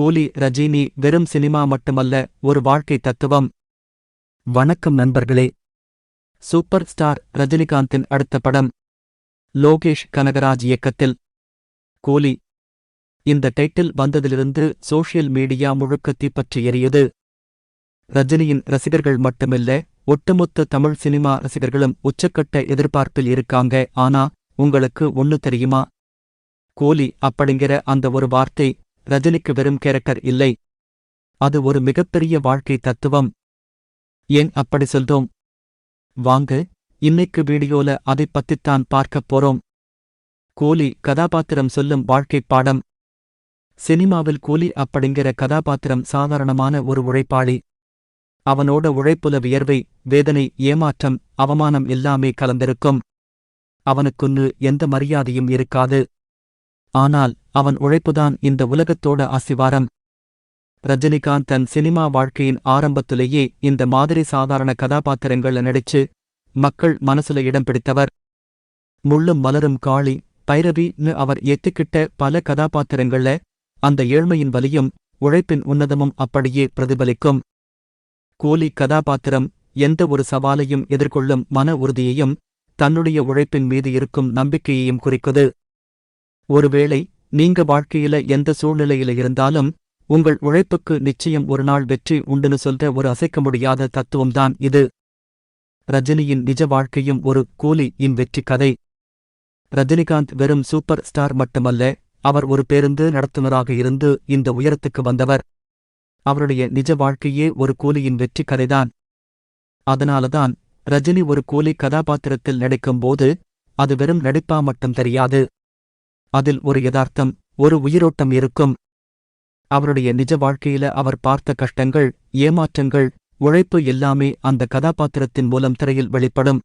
கூலி ரஜினி வெறும் சினிமா மட்டுமல்ல, ஒரு வாழ்க்கை தத்துவம். வணக்கம் நண்பர்களே. சூப்பர் ஸ்டார் ரஜினிகாந்தின் அடுத்த படம் லோகேஷ் கனகராஜ் இயக்கத்தில் கூலி. இந்த டைட்டில் வந்ததிலிருந்து சோஷியல் மீடியா முழுக்க தீப்பற்றி எரியுது. ரஜினியின் ரசிகர்கள் மட்டுமில்ல, ஒட்டுமொத்த தமிழ் சினிமா ரசிகர்களும் உச்சக்கட்ட எதிர்பார்ப்பில் இருக்காங்க. ஆனா உங்களுக்கு ஒண்ணு தெரியுமா? கூலி அப்படிங்கிற அந்த ஒரு வார்த்தை ரஜினிக்கு வெறும் கேரக்டர் இல்லை, அது ஒரு மிகப்பெரிய வாழ்க்கை தத்துவம். ஏன் அப்படி சொல்றோம்? வாங்க, இன்னைக்கு வீடியோல அதைப் பத்தித்தான் பார்க்கப் போறோம். கூலி கதாபாத்திரம் சொல்லும் வாழ்க்கைப் பாடம். சினிமாவில் கூலி அப்படிங்கிற கதாபாத்திரம் சாதாரணமான ஒரு உழைப்பாளி. அவனோட உழைப்புல வியர்வை, வேதனை, ஏமாற்றம், அவமானம் எல்லாமே கலந்திருக்கும். அவனுக்குன்னு எந்த மரியாதையும் இருக்காது. ஆனால் அவன் உழைப்புதான் இந்த உலகத்தோட அஸ்திவாரம். ரஜினிகாந்த் தன் சினிமா வாழ்க்கையின் ஆரம்பத்திலேயே இந்த மாதிரி சாதாரண கதாபாத்திரங்கள நடிச்சு மக்கள் மனசுல இடம் பிடித்தவர். முள்ளும் மலரும், காளி, பைரவின்னு அவர் ஏத்துக்கிட்ட பல கதாபாத்திரங்கள்ல அந்த ஏழ்மையின் வலியும் உழைப்பின் உன்னதமும் அப்படியே பிரதிபலிக்கும். கூலி கதாபாத்திரம் எந்த ஒரு சவாலையும் எதிர்கொள்ளும் மன உறுதியையும் தன்னுடைய உழைப்பின் மீது இருக்கும் நம்பிக்கையையும் குறிக்குது. ஒருவேளை நீங்க வாழ்க்கையில எந்த சூழ்நிலையில இருந்தாலும் உங்கள் உழைப்புக்கு நிச்சயம் ஒரு நாள் வெற்றி உண்டுன்னு சொல்ற ஒரு அசைக்க முடியாத தத்துவம்தான் இது. ரஜினியின் நிஜ வாழ்க்கையும் ஒரு கூலியின் வெற்றி கதை. ரஜினிகாந்த் வெறும் சூப்பர் ஸ்டார் மட்டுமல்ல, அவர் ஒரு பேருந்து நடத்துனராக இருந்து இந்த உயரத்துக்கு வந்தவர். அவருடைய நிஜ வாழ்க்கையே ஒரு கூலியின் வெற்றி கதைதான். அதனாலதான் ரஜினி ஒரு கூலி கதாபாத்திரத்தில் நடிக்கும்போது அது வெறும் நடிப்பா மட்டும் தெரியாது. அதில் ஒரு யதார்த்தம், ஒரு உயிரோட்டம் இருக்கும். அவருடைய நிஜ வாழ்க்கையில அவர் பார்த்த கஷ்டங்கள், ஏமாற்றங்கள், உழைப்பு எல்லாமே அந்த கதாபாத்திரத்தின் மூலம் திரையில் வெளிப்படும்.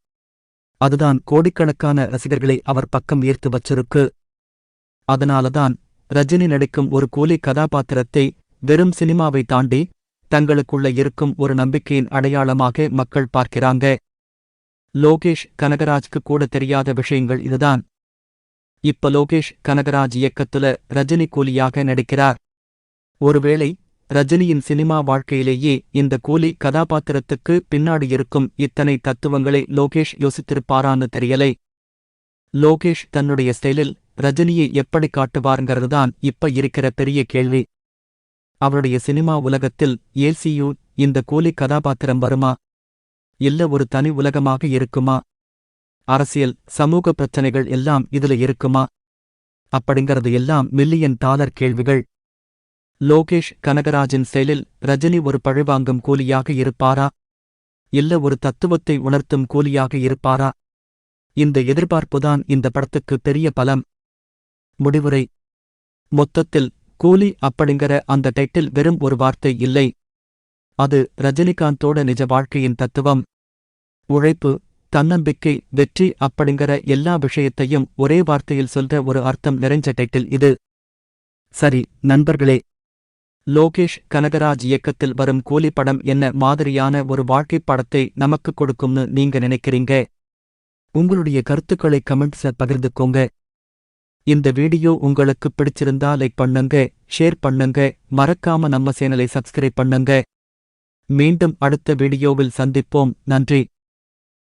அதுதான் கோடிக்கணக்கான ரசிகர்களை அவர் பக்கம் ஈர்த்து வச்சிருக்கு. அதனாலதான் ரஜினி நடிக்கும் ஒரு கூலி கதாபாத்திரத்தை வெறும் சினிமாவை தாண்டி தங்களுக்குள்ள இருக்கும் ஒரு நம்பிக்கையின் அடையாளமாக மக்கள் பார்க்கிறாங்க. லோகேஷ் கனகராஜ்க்கு கூட தெரியாத விஷயங்கள் இதுதான். இப்ப லோகேஷ் கனகராஜ் இயக்கத்துல ரஜினி கூலியாக நடிக்கிறார். ஒருவேளை ரஜினியின் சினிமா வாழ்க்கையிலேயே இந்த கூலி கதாபாத்திரத்துக்கு பின்னாடி இருக்கும் இத்தனை தத்துவங்களை லோகேஷ் யோசித்திருப்பாரான்னு தெரியலை. லோகேஷ் தன்னுடைய ஸ்டைலில் ரஜினியை எப்படி காட்டுவாருங்கிறதுதான் இப்ப இருக்கிற பெரிய கேள்வி. அவருடைய சினிமா உலகத்தில் ஏல்சியூ இந்த கூலி கதாபாத்திரம் வருமா? இல்ல ஒரு தனி உலகமாக இருக்குமா? அரசியல், சமூக பிரச்சனைகள் எல்லாம் இதுல இருக்குமா? அப்படிங்கிறது எல்லாம் $1,000,000 கேள்விகள். லோகேஷ் கனகராஜின் ஸ்டைலில் ரஜினி ஒரு பழிவாங்கும் கூலியாக இருப்பாரா? இல்ல ஒரு தத்துவத்தை உணர்த்தும் கூலியாக இருப்பாரா? இந்த எதிர்பார்ப்புதான் இந்த படத்துக்கு பெரிய பலம். முடிவுரை. மொத்தத்தில் கூலி அப்படிங்கிற அந்த டைட்டில் வெறும் ஒரு வார்த்தை இல்லை. அது ரஜினிகாந்தோட நிஜ வாழ்க்கையின் தத்துவம். உழைப்பு, தன்னம்பிக்கை, வெற்றி அப்படிங்கிற எல்லா விஷயத்தையும் ஒரே வார்த்தையில் சொல்ற ஒரு அர்த்தம் நிறைஞ்ச டைட்டில் இது. சரி நண்பர்களே, லோகேஷ் கனகராஜ் இயக்கத்தில் வரும் கூலி படம் என்ன மாதிரியான ஒரு வாழ்க்கைப் படத்தை நமக்கு கொடுக்கும்னு நீங்க நினைக்கிறீங்க? உங்களுடைய கருத்துக்களை கமெண்ட்ஸ்ல பகிர்ந்துக்கோங்க. இந்த வீடியோ உங்களுக்கு பிடிச்சிருந்தா லைக் பண்ணுங்க, ஷேர் பண்ணுங்க, மறக்காம நம்ம சேனலை சப்ஸ்கிரைப் பண்ணுங்க. மீண்டும் அடுத்த வீடியோவில் சந்திப்போம். நன்றி.